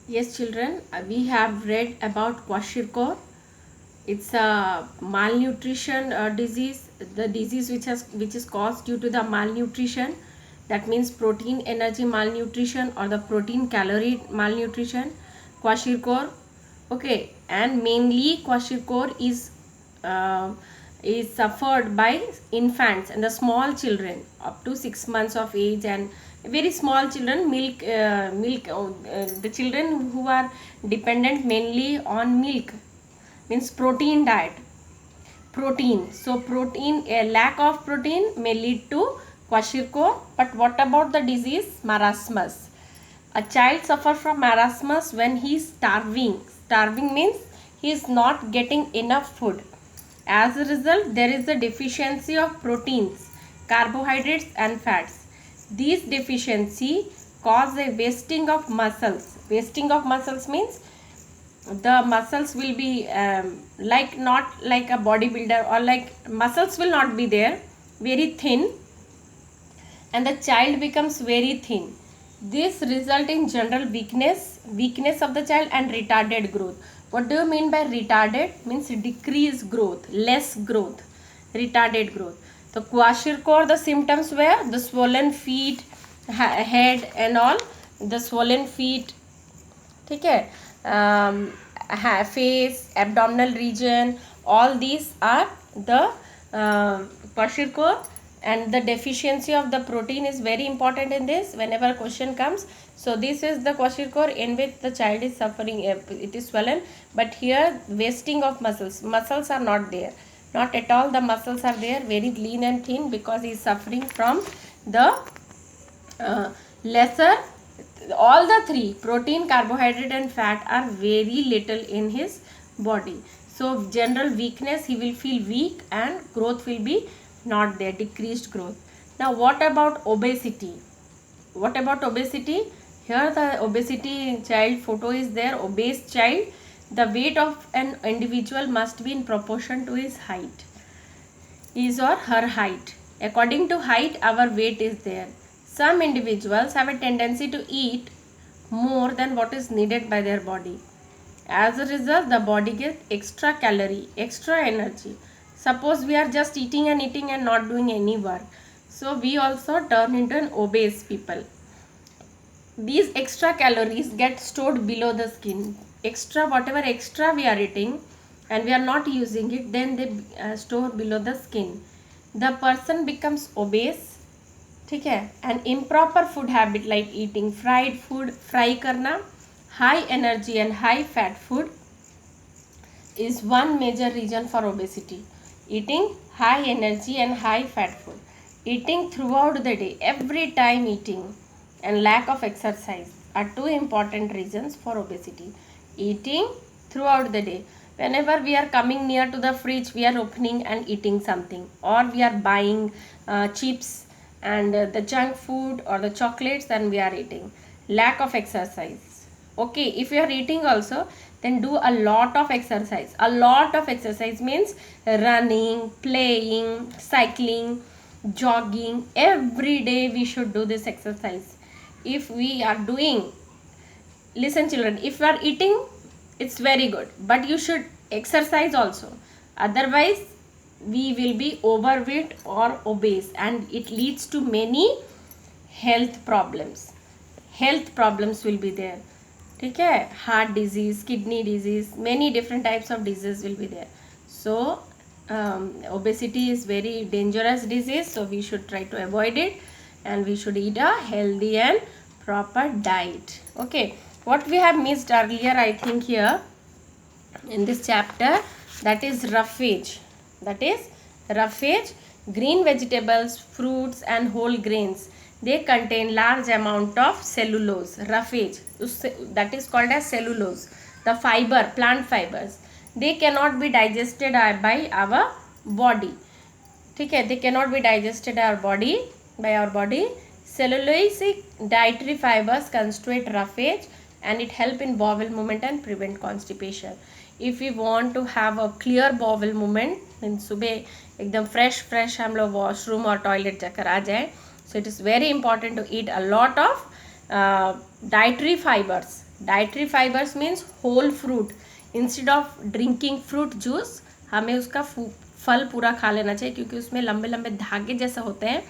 Yes, children, we have read about kwashiorkor. It's a malnutrition disease, the disease which is caused due to the malnutrition. That means protein energy malnutrition or the protein calorie malnutrition. Kwashiorkor, okay, and mainly kwashiorkor uh, is suffered by infants and the small children up to 6 months of age, and very small children, the children who are dependent mainly on milk, means protein diet. Protein, so protein, a lack of protein may lead to kwashiorkor. But what about the disease marasmus? A child suffers from marasmus when he is starving. Starving means he is not getting enough food. As a result, there is a deficiency of proteins, carbohydrates and fats. These deficiency cause a wasting of muscles. Wasting of muscles means the muscles will be like, not like a bodybuilder, or like muscles will not be there, very thin, and the child becomes very thin. This result in general weakness of the child and retarded growth. What do you mean by retarded? Means decreased growth, less growth, retarded growth. So kwashiorkor, the symptoms were the swollen feet, head and all, the swollen feet, ठीक है, face, abdominal region, all these are the kwashiorkor. And the deficiency of the protein is very important in this whenever question comes. So this is the kwashiorkor in which the child is suffering, it is swollen, but here wasting of muscles are not there, not at all. The muscles are there, very lean and thin, because he is suffering from the lesser, all the three, protein, carbohydrate and fat, are very little in his body. So general weakness, he will feel weak and growth will be not there, decreased growth. Now what about obesity? What about obesity? Here the obesity child photo is there. Obese child, the weight of an individual must be in proportion to his height, his or her height. According to height, our weight is there. Some individuals have a tendency to eat more than what is needed by their body. As a result, the body gets extra calorie, extra energy. Suppose we are just eating and not doing any work. So we also turn into an obese people. These extra calories get stored below the skin. Extra, whatever extra we are eating and we are not using it, then they store below the skin. The person becomes obese. ठीक है, an improper food habit like eating fried food, fry करना, high energy and high fat food is one major reason for obesity. Eating high energy and high fat food, eating throughout the day, every time eating, and lack of exercise are two important reasons for obesity. Eating throughout the day, whenever we are coming near to the fridge, we are opening and eating something, or we are buying chips and the junk food or the chocolates, and we are eating. Lack of exercise. Okay, if you are eating also, then do a lot of exercise. A lot of exercise means running, playing, cycling, jogging. Every day we should do this exercise. If we are doing, listen children, if you are eating, it's very good, but you should exercise also. Otherwise we will be overweight or obese, and it leads to many health problems. Health problems will be there. ठीक है, heart disease, kidney disease, many different types of disease will be there. So obesity is very dangerous disease, so we should try to avoid it, and we should eat a healthy and proper diet. Okay, what we have missed earlier, I think, here in this chapter, that is roughage. That is roughage. Green vegetables, fruits and whole grains, they contain large amount of cellulose. Roughage, that is called as cellulose, the fiber, plant fibers. They cannot be digested by our body. ठीक है, they cannot be digested by our body. Cellulosic dietary fibers constitute roughage, and it help in bowel movement and prevent constipation. If we want to have a clear bowel movement, then सुबह एकदम fresh हम लोग washroom और toilet जाकर आ जाए. So it is very important to eat a lot of dietary fibers. Dietary fibres means whole fruit, instead of drinking fruit juice हमें उसका फल पूरा खा लेना चाहिए, क्योंकि उसमें लंबे लंबे धागे जैसे होते हैं,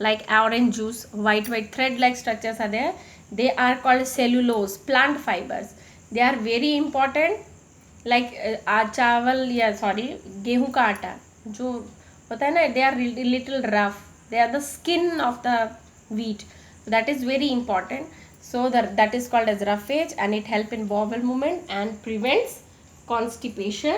like orange juice, white thread like structures are there. They are called cellulose plant fibers. They are very important. like चावल या सॉरी गेहूं का आटा जो होता है ना, they are little rough, they are the skin of the wheat, that is very important. So that is called as roughage, and it help in bowel movement and prevents constipation.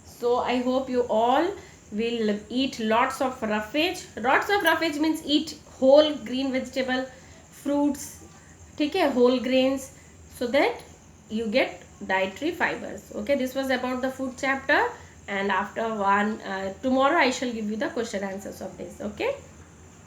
So I hope you all will eat lots of roughage. Lots of roughage means eat whole green vegetable, fruits, ठीक है, whole grains, so that you get dietary fibers. Okay, this was about the food chapter, and after tomorrow I shall give you the question answers of this. Okay.